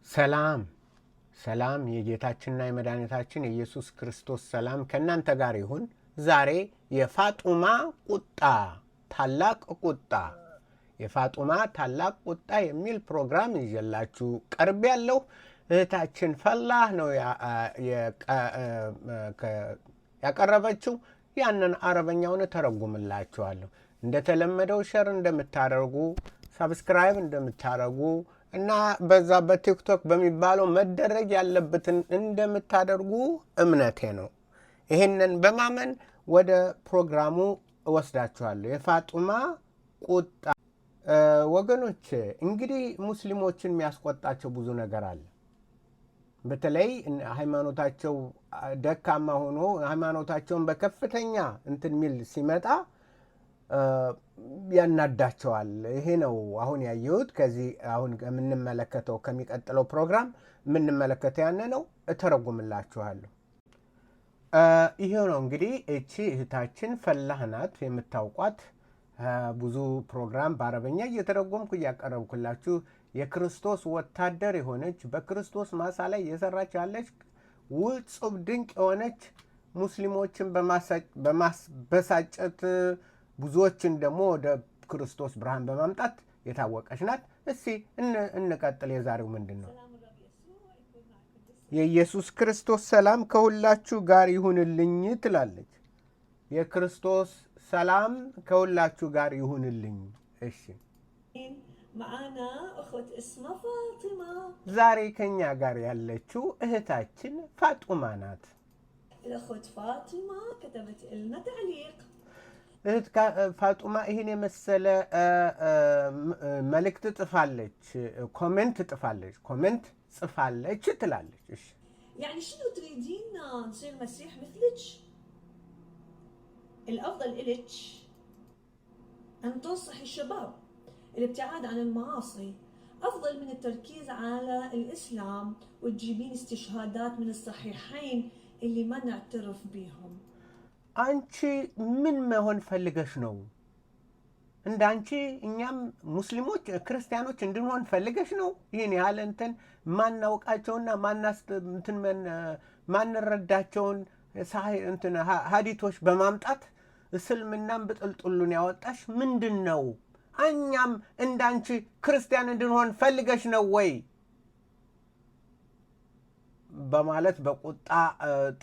ሰላም ሰላም የጌታችንና የመድኃኒታችን የኢየሱስ ክርስቶስ ሰላም ከእናንተ ጋር ይሁን። ዛሬ የፋጡማ ታላቅ ቁጣ የሚል ፕሮግራም ይዤላችሁ ቀርብ ያለው እህታችን ፈላህ ነው ያቀረበችው። ያንን አረበኛውን ተረጉምላችኋለሁ። እንደተለመደው ሸር እንደምታደርጉ፣ ሰብስክራይብ እንደምታደርጉ እና በዛ በቲክቶክ በሚባለው መደረግ ያለበትን እንደምታደርጉ እምነቴ ነው። ይህንን በማመን ወደ ፕሮግራሙ እወስዳችኋለሁ። የፋጡማ ቁጣ ወገኖች፣ እንግዲህ ሙስሊሞችን የሚያስቆጣቸው ብዙ ነገር አለ። በተለይ ሃይማኖታቸው ደካማ ሆኖ ሃይማኖታቸውን በከፍተኛ እንትን ሚል ሲመጣ ያናዳቸዋል። ይሄ ነው አሁን ያየሁት። ከዚህ አሁን የምንመለከተው ከሚቀጥለው ፕሮግራም የምንመለከተው ያነ ነው። እተረጉምላችኋለሁ። ይሄ ነው እንግዲህ እቺ እህታችን ፈላህ ናት፣ የምታውቋት። ብዙ ፕሮግራም በአረበኛ እየተረጎምኩ እያቀረብኩላችሁ የክርስቶስ ወታደር የሆነች በክርስቶስ ማሳ ላይ እየሰራች ያለች ውጹብ ድንቅ የሆነች ሙስሊሞችን በማበሳጨት ብዙዎችን ደግሞ ወደ ክርስቶስ ብርሃን በማምጣት የታወቀች ናት። እስቲ እንቀጥል። የዛሬው ምንድን ነው? የኢየሱስ ክርስቶስ ሰላም ከሁላችሁ ጋር ይሁንልኝ ትላለች። የክርስቶስ ሰላም ከሁላችሁ ጋር ይሁንልኝ። እሺ፣ معانا أخت اسمها فاطمة. ዛሬ ከኛ ጋር ያለችው እህታችን ፋጡማ ናት። الأخت فاطمة كتبت لنا تعليق. እህት ፋጡማ ይህን የመሰለ መልእክት ጽፋለች፣ ኮሜንት ጽፋለች ትላለች። እሺ፣ يعني شنو تريدين نصير مسيح مثلك؟ الأفضل إلك أن تنصحي الشباب الابتعاد عن المعاصي أفضل من التركيز على الإسلام وتجيبين استشهادات من الصحيحين اللي ما نعترف بيهم. አንቺ ምን መሆን ፈልገሽ ነው? እንደ አንቺ እኛም ሙስሊሞች ክርስቲያኖች እንድንሆን ፈልገሽ ነው? ይህን ያህል እንትን ማናውቃቸውና ማንረዳቸውን እንትን ሀዲቶች በማምጣት እስልምናን ብጥልጥሉን ያወጣሽ ምንድን ነው? እኛም እንዳንቺ ክርስቲያን እንድንሆን ፈልገሽ ነው ወይ? በማለት በቁጣ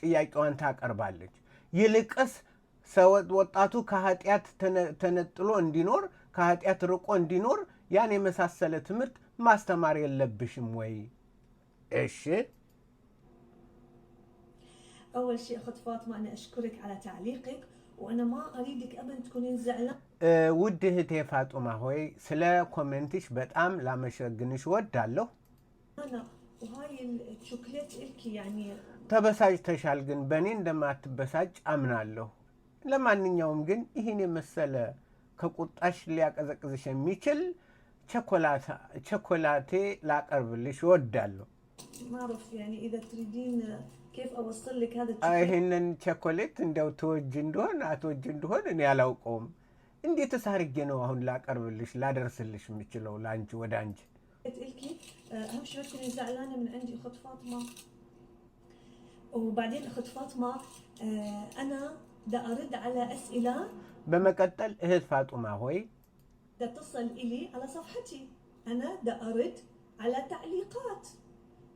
ጥያቄዋን ታቀርባለች። ይልቅስ ወጣቱ ከኃጢአት ተነጥሎ እንዲኖር፣ ከኃጢአት ርቆ እንዲኖር ያን የመሳሰለ ትምህርት ማስተማር የለብሽም ወይ? እሺ፣ أول شيء أخت فاطمة أنا أشكرك على تعليقك وأنا ما أريدك أبدا تكونين زعلان. ውድ እህቴ ፋጡማ ሆይ ስለ ኮሜንትሽ በጣም ላመሰግንሽ እወዳለሁ። أنا وهاي الشوكليت إلكي يعني ተበሳጭተሻል፣ ግን በእኔ እንደማትበሳጭ አምናለሁ። ለማንኛውም ግን ይህን የመሰለ ከቁጣሽ ሊያቀዘቅዝሽ የሚችል ቸኮላቴ ላቀርብልሽ እወዳለሁ። ما أعرف يعني إذا تريدين كيف أوصل لك هذا الشوكليت. ይህንን ቸኮሌት እንደው ትወጅ እንደሆን አትወጅ እንደሆን እኔ አላውቀውም። እንዴትስ አድርጌ ነው አሁን ላቀርብልሽ ላደርስልሽ የምችለው ለአንቺ ወደ አንቺ? إلكي أهم شيء ما تكونين زعلانة من عندي أخت فاطمة. وبعدين أخت فاطمة أنا بدي أرد على أسئلة. በመቀጠል እህት ፋጡማ ሆይ بدها تصل إلي على صفحتي. أنا بدي أرد على تعليقات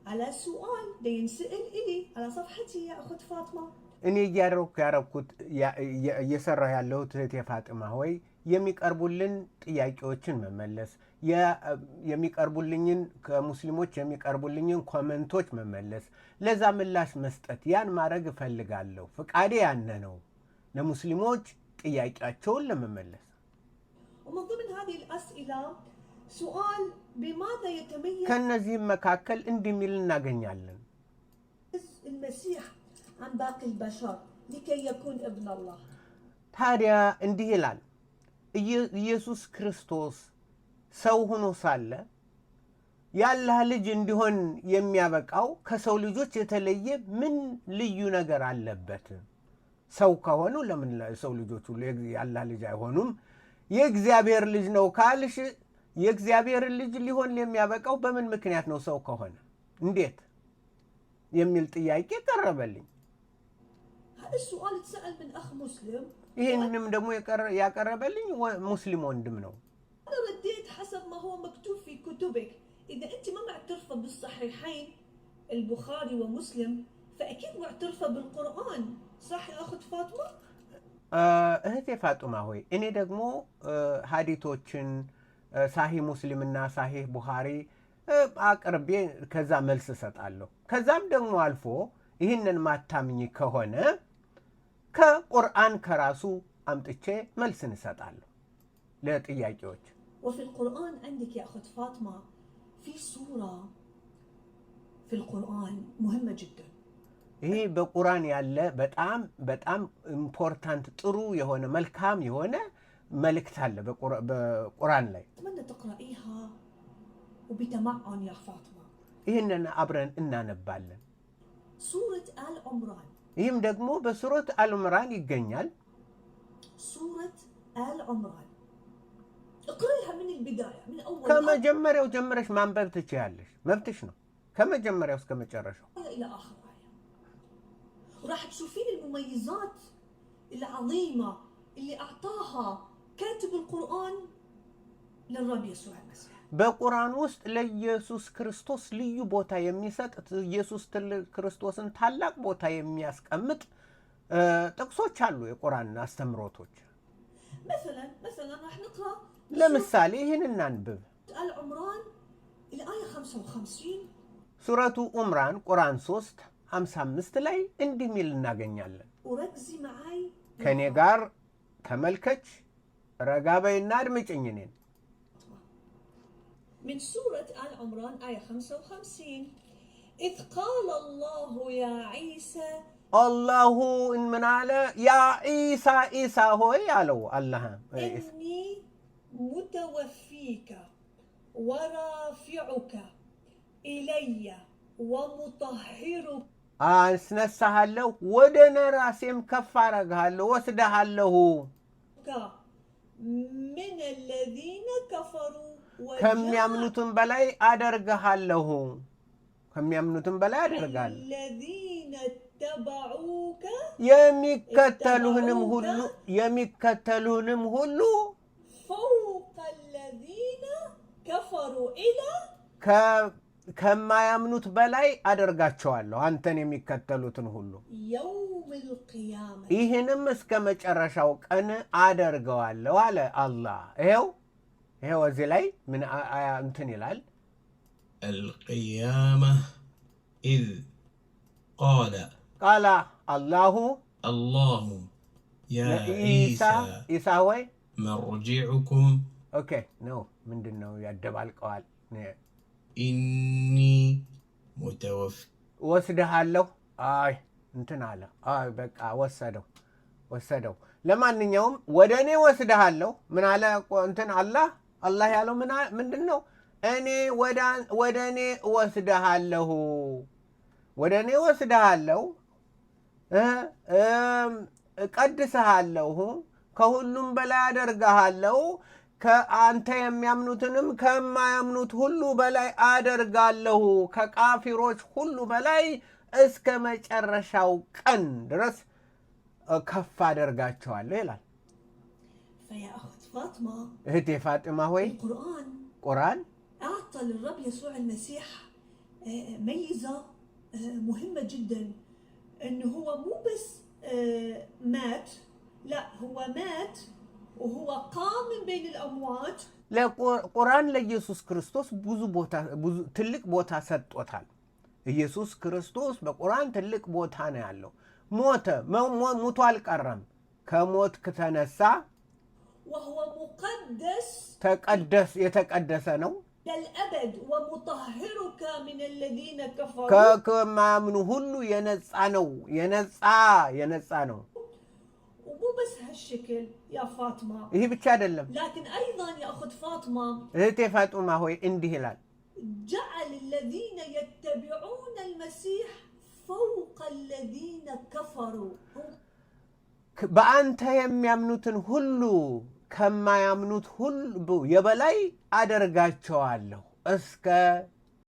على سؤال بده ينسأل إلي على صفحتي يا أخت فاطمة. እኔ እየሰራሁ ያለሁት እህቴ ፋጡማ ሆይ የሚቀርቡልን ጥያቄዎችን መመለስ፣ የሚቀርቡልኝን ከሙስሊሞች የሚቀርቡልኝን ኮመንቶች መመለስ፣ ለዛ ምላሽ መስጠት፣ ያን ማድረግ እፈልጋለሁ። ፍቃዴ ያነ ነው፣ ለሙስሊሞች ጥያቄያቸውን ለመመለስ። ومن ضمن هذه الأسئلة سؤال بماذا يتميز ከነዚህም መካከል እንዲህ ሚል እናገኛለን። المسيح عن باقي البشر لكي يكون ابن الله. ታዲያ እንዲህ ይላል፣ ኢየሱስ ክርስቶስ ሰው ሆኖ ሳለ የአላህ ልጅ እንዲሆን የሚያበቃው ከሰው ልጆች የተለየ ምን ልዩ ነገር አለበት? ሰው ከሆኑ ለምን ሰው ልጆች ሁሉ የአላህ ልጅ አይሆኑም? የእግዚአብሔር ልጅ ነው ካልሽ የእግዚአብሔር ልጅ ሊሆን የሚያበቃው በምን ምክንያት ነው? ሰው ከሆነ እንዴት የሚል ጥያቄ ቀረበልኝ። هذا السؤال اتسأل من أخ مسلم. ይህንንም ደግሞ ያቀረበልኝ ሙስሊም ወንድም ነው። أنا رديت حسب ما هو مكتوب في كتبك. إذا أنت ما معترفة بالصحيحين البخاري ومسلم فأكيد معترفة بالقرآن، صح يا أخت فاطمة؟ እህቴ ፋጡማ ሆይ እኔ ደግሞ ሀዲቶችን ሳሂህ ሙስሊምና ሳሂህ ቡኻሪ አቅርቤ ከዛ መልስ እሰጣለሁ። ከዛም ደግሞ አልፎ ይህንን ማታምኝ ከሆነ ከቁርአን ከራሱ አምጥቼ መልስ እንሰጣለሁ ለጥያቄዎች። وفي القرآن عندك يا أخت فاطمة في سورة في القرآن مهمة جدا. ይሄ በቁርአን ያለ በጣም በጣም ኢምፖርታንት ጥሩ የሆነ መልካም የሆነ መልእክት አለ በቁርአን ላይ። أتمنى تقرأيها وبتمعن يا فاطمة. ይህንን አብረን እናነባለን። سورة آل عمران. ይህም ደግሞ በሱረት አልዑምራን ይገኛል። سورة آل عمران اقرأيها من البداية من أول ከመጀመሪያው ጀምረሽ ማንበብ ትችያለሽ፣ መብትሽ ነው። ከመጀመሪያው እስከ መጨረሻው إلى آخر آية، وراح تشوفين المميزات العظيمة اللي أعطاها كاتب القرآن للرب يسوع المسيح. በቁርአን ውስጥ ለኢየሱስ ክርስቶስ ልዩ ቦታ የሚሰጥ ኢየሱስ ክርስቶስን ታላቅ ቦታ የሚያስቀምጥ ጥቅሶች አሉ። የቁርአን አስተምሮቶች مثلا راح نقرأ ለምሳሌ ይህን እናንብብ። آل عمران الآية 55 ሱረቱ ዑምራን ቁርአን 3:55 ላይ እንዲህ ሚል እናገኛለን። وركزي معي ከኔ ጋር ተመልከች፣ ረጋ በይና አድምጪኝ እኔን። من سورة آل عمران آية 55 إذ قال الله يا عيسى አላሁ ምን አለ? ያ ኢሳ ኢሳ ሆይ አለው አላህ إني متوفيك ورافعك إلي ومطهرك አስነሳሃለሁ፣ ወደ ራሴም ከፍ አረግሃለሁ፣ ወስደሃለሁ من الذين كفروا ከሚያምኑትም በላይ አደርግሃለሁ፣ ከሚያምኑትም በላይ አደርግሃለሁ። الذين اتبعوك የሚከተሉህንም ሁሉ فوق الذين كفروا إلى ከማያምኑት በላይ አደርጋቸዋለሁ፣ አንተን የሚከተሉትን ሁሉ يوم القيامة። ይህንም እስከ መጨረሻው ቀን አደርገዋለሁ አለ አላህ። ይሄው እዚህ ላይ ምን እንትን ይላል? القيامة إذ قال الله يا عيسى ኢሳ ወይ مرجعكم ኦኬ ነው ምንድን ነው ያደባልቀዋል? إني متوفي ወስደሃለሁ። አይ እንትን አለ። አይ በቃ ወሰደው። ለማንኛውም ወደ እኔ ወስደሃለሁ። ምን አለ እንትን አላህ ያለው ምንድን ነው? እኔ ወደ እኔ ወስደሃለሁ፣ እቀድስሃለሁ፣ ከሁሉም በላይ አደርግሃለሁ፣ ከአንተ የሚያምኑትንም ከማያምኑት ሁሉ በላይ አደርጋለሁ፣ ከቃፊሮች ሁሉ በላይ እስከ መጨረሻው ቀን ድረስ ከፍ አደርጋቸዋለሁ ይላል። فيا أخت فاطمة እህቴ ፋጢማ ሆይ ቁርአን أعطى للرب يسوع المسيح ميزة مهمة جدا، إنه هو مو بس مات، لا هو مات وهو قام من بين الأموات. ለቁርአን ለኢየሱስ ክርስቶስ ብዙ ትልቅ ቦታ ሰጥቶታል። ኢየሱስ ክርስቶስ በቁርአን ትልቅ ቦታ ነው ያለው። ሞቶ አልቀረም፣ ከሞት ከተነሳ وهو مقدس የተቀደሰ ነው للأبد ومطهرك من الذين كفروا ከማያምኑ ሁሉ የነጻ ነው። ومو بس هالشكل يا فاطمة، ይህ ብቻ አይደለም። لكن أيضا يا أخت فاطمة እህቴ ፋጡማ ሆይ እንዲህ ይላል፣ جعل الذين يتبعون المسيح فوق الذين كفروا. በአንተ የሚያምኑትን ሁሉ ከማያምኑት ሁሉ የበላይ አደርጋቸዋለሁ እስከ